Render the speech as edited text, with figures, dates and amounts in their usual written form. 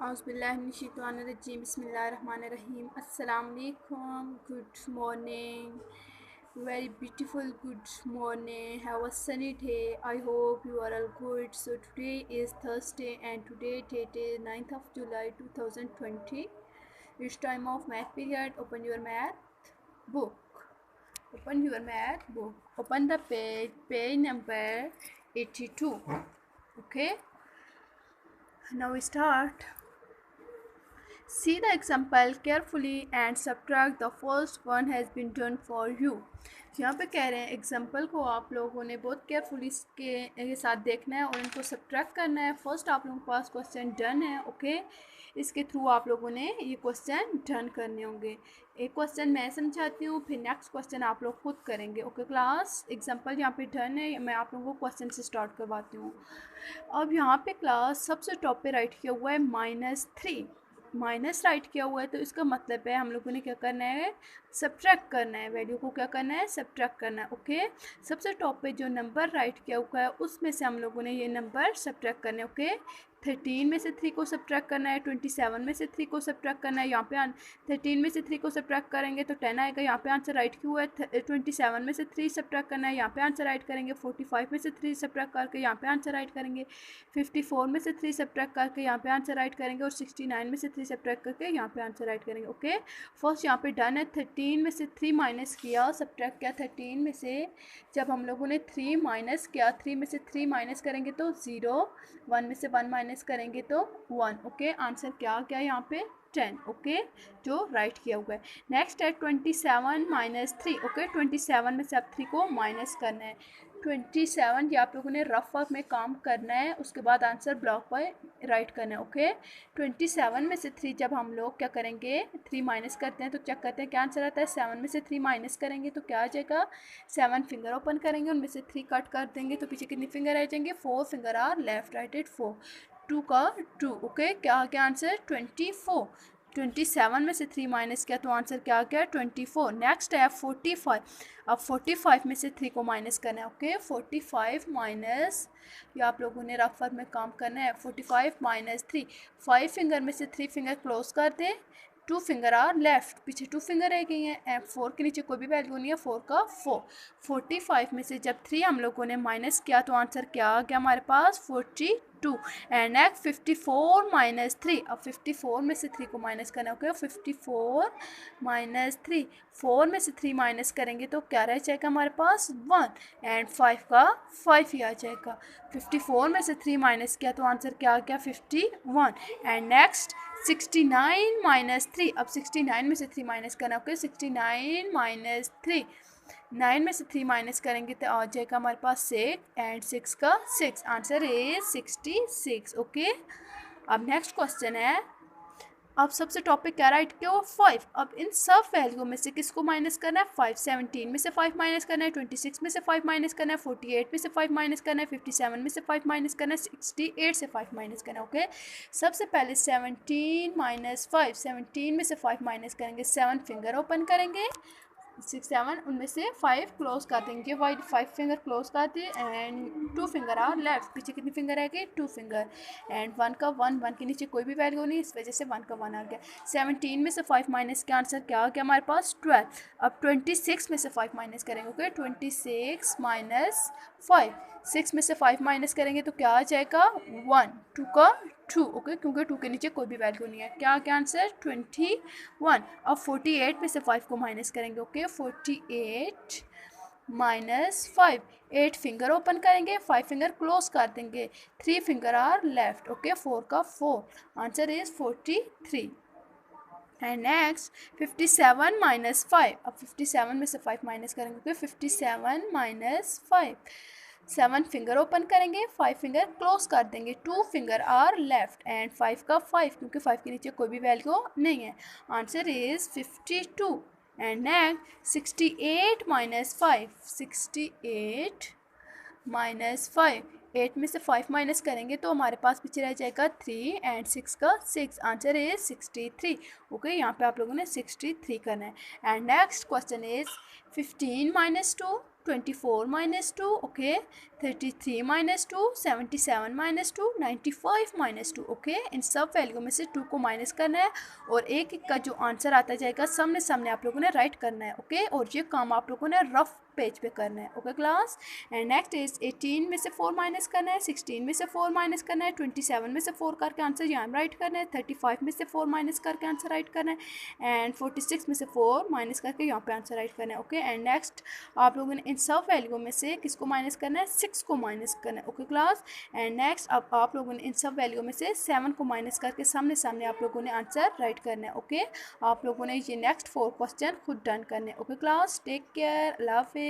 Auzubillahiminash-shaytanir-rajim. Bismillahir-rahmanir-rahim. Assalamu alaikum. Good morning. Very beautiful good morning. Have a sunny day. I hope you are all good. So today is Thursday and today date is 9th of July 2020. It's time of math period. Open your math book. Open your math book. Open the page number 82. Okay. Now we start. See the example carefully and subtract the first one has been done for you. यहाँ पे कह रहे हैं example को आप लोगों ने बहुत केयरफुली के साथ देखना है और इनको सब्ट्रैक्ट करना है. फर्स्ट आप लोगों के पास क्वेश्चन डन है. ओके इसके थ्रू आप लोगों ने ये क्वेश्चन डन करने होंगे. एक क्वेश्चन मैं समझाती हूँ, फिर नेक्स्ट क्वेश्चन आप लोग खुद करेंगे. ओके क्लास, एग्जाम्पल यहाँ पे डन है. मैं आप लोगों को क्वेश्चन से स्टार्ट करवाती हूँ. अब यहाँ पे क्लास सबसे टॉप पे राइट किया हुआ है -3. माइनस राइट किया हुआ है तो इसका मतलब है हम लोगों ने क्या करना है, सब्ट्रैक्ट करना है. वैल्यू को क्या करना है, सब्ट्रैक्ट करना है. ओके सबसे टॉप पे जो नंबर राइट किया हुआ है उसमें से हम लोगों ने ये नंबर सब्ट्रैक्ट करना है. ओके 13 में से 3 को सब्ट्रैक्ट करना है, 27 में से 3 को सब्ट्रैक्ट करना है. यहाँ पे 13 में से 3 को सब्ट्रैक्ट करेंगे तो 10 आएगा. यहाँ पे आंसर राइट क्यों है, 27 में से 3 सब्ट्रैक्ट करना है, यहाँ पे आंसर राइट करेंगे. 45 में से 3 सब्ट्रैक्ट करके यहाँ पे आंसर राइट करेंगे. 54 में से 3 सब्ट्रैक्ट करके यहाँ पे आंसर राइट करेंगे और 69 में से 3 सब्ट्रैक्ट करके यहाँ पे आंसर राइट करेंगे. ओके फर्स्ट यहाँ पे डन है. 13 में से 3 माइनस किया, सब्ट्रैक्ट किया. 13 में से जब हम लोगों ने 3 माइनस किया, 3 में से 3 माइनस करेंगे तो 0, 1 में से 1 माइनस करेंगे तो 1. ओके आंसर क्या आ गया यहाँ पे 10. ओके जो राइट किया हुआ है. नेक्स्ट है 27 माइनस 3. ओके 27 में से अब 3 को माइनस करना है. 27 ये आप लोगों ने रफ वर्क में काम करना है, उसके बाद आंसर ब्लॉक पर राइट करना है. ओके 27 में से 3 जब हम लोग क्या करेंगे, 3 माइनस करते हैं तो चेक करते हैं क्या आंसर आता है. 7 में से 3 माइनस करेंगे तो क्या आ जाएगा, 7 फिंगर ओपन करेंगे, उनमें से 3 कट कर देंगे तो पीछे कितनी फिंगर आ जाएंगे, 4 finger are left right at 4. 2 का 2. ओके क्या आ गया आंसर 24. 27 में से 3 माइनस किया तो आंसर क्या आ गया 24. नेक्स्ट है 45. अब 45 में से 3 को माइनस करना है. ओके 45 माइनस, ये आप लोगों ने रफ वर्क में काम करना है. 45 माइनस 3, 5 फिंगर में से 3 फिंगर क्लोज कर दे, 2 फिंगर आर लेफ्ट, पीछे 2 फिंगर रह गई हैं. 4 के नीचे कोई भी वैल्यू नहीं है, 4 का 4. 45 में से जब 3 हम लोगों ने माइनस किया तो आंसर क्या आ गया हमारे पास 42. And next 54 minus 3. अब 54 में से 3 को माइनस करना है. ओके 54 माइनस 3, 4 में से 3 माइनस करेंगे तो क्या रह जाएगा हमारे पास 1. एंड 5 का 5 ही आ जाएगा. 54 में से 3 माइनस किया तो आंसर क्या आ गया 51. And next 69 minus 3. अब 69 में से 3 माइनस करना. ओके 69 माइनस 3, 9 में से 3 माइनस करेंगे तो आ जाएगा हमारे पास 6. एंड 6 का 6, आंसर इज 66. ओके अब नेक्स्ट क्वेश्चन है. अब सबसे टॉपिक क्या राइट किया 5. अब इन सब वैल्यू में से किसको माइनस करना है 5. 17 में से 5 माइनस करना है, 26 में से 5 माइनस करना है, 48 में से 5 माइनस करना है, 57 में से 5 माइनस करना है, 68 से 5 माइनस करना है. ओके सबसे पहले 17 माइनस 5, 17 में से 5 माइनस करेंगे, 7 फिंगर ओपन करेंगे, 6 7 उनमें से 5 क्लोज कर देंगे. 5 फिंगर क्लोज कर दिए एंड 2 फिंगर आर लेफ्ट, पीछे कितनी फिंगर है गई 2 फिंगर. एंड 1 का 1, 1 के नीचे कोई भी वैल्यू नहीं, इस वजह से 1 का 1 आ गया. 17 में से 5 माइनस का आंसर क्या आ गया हमारे पास 12. अब 26 में से 5 माइनस करेंगे. ओके 26 माइनस 5, 6 में से 5 माइनस करेंगे तो क्या आ जाएगा 1. 2 का 2. ओके क्योंकि 2 के नीचे कोई भी वैल्यू नहीं है. क्या क्या आंसर 21. अब 48 में से 5 को माइनस करेंगे. ओके 48 माइनस 5, 8 फिंगर ओपन करेंगे, 5 फिंगर क्लोज कर देंगे, 3 फिंगर आर लेफ्ट. ओके 4 का 4, answer is 43. And next 57 minus 5. अब 57 में से 5 माइनस करेंगे. ओके 57 माइनस 5, 7 फिंगर ओपन करेंगे, 5 फिंगर क्लोज कर देंगे, 2 फिंगर आर लेफ्ट. एंड 5 का 5 क्योंकि 5 के नीचे कोई भी वैल्यू नहीं है, answer is 52. And next 68 minus 5, 68 minus 5, 8 में से 5 माइनस करेंगे तो हमारे पास पीछे रह जाएगा 3. एंड 6 का 6, आंसर इज 63. ओके यहाँ पे आप लोगों ने 63 करना है. And next question is 15 minus 2, 24 minus 2, okay, 33 minus 2, 77 minus 2, 95 minus 2, okay. इन सब वैल्यू में से 2 को माइनस करना है और एक एक का जो आंसर आता जाएगा सामने सामने आप लोगों ने राइट करना है, ओके. और ये काम आप लोगों ने रफ पेज पे करना है, okay class. And next is 18 में से 4 माइनस करना है, 16 में से 4 माइनस करना है, 27 में से 4 करके आंसर यहाँ राइट करना है, 35 में से 4 माइनस करके आंसर राइट करना है एंड 46 में से 4 माइनस करके यहाँ पे आंसर राइट करना है, ओके. एंड नेक्स्ट आप लोगों ने इन सब वैल्यू में से किसको माइनस करना है, 6 को माइनस करना है, ओके क्लास. एंड नेक्स्ट अब आप लोगों ने इन सब वैल्यू में से 7 को माइनस करके सामने सामने आप लोगों ने आंसर राइट करना है, ओके. आप लोगों ने ये नेक्स्ट 4 क्वेश्चन खुद डन करने, ओके क्लास. टेक केयर, अल्लाह हाफिज़.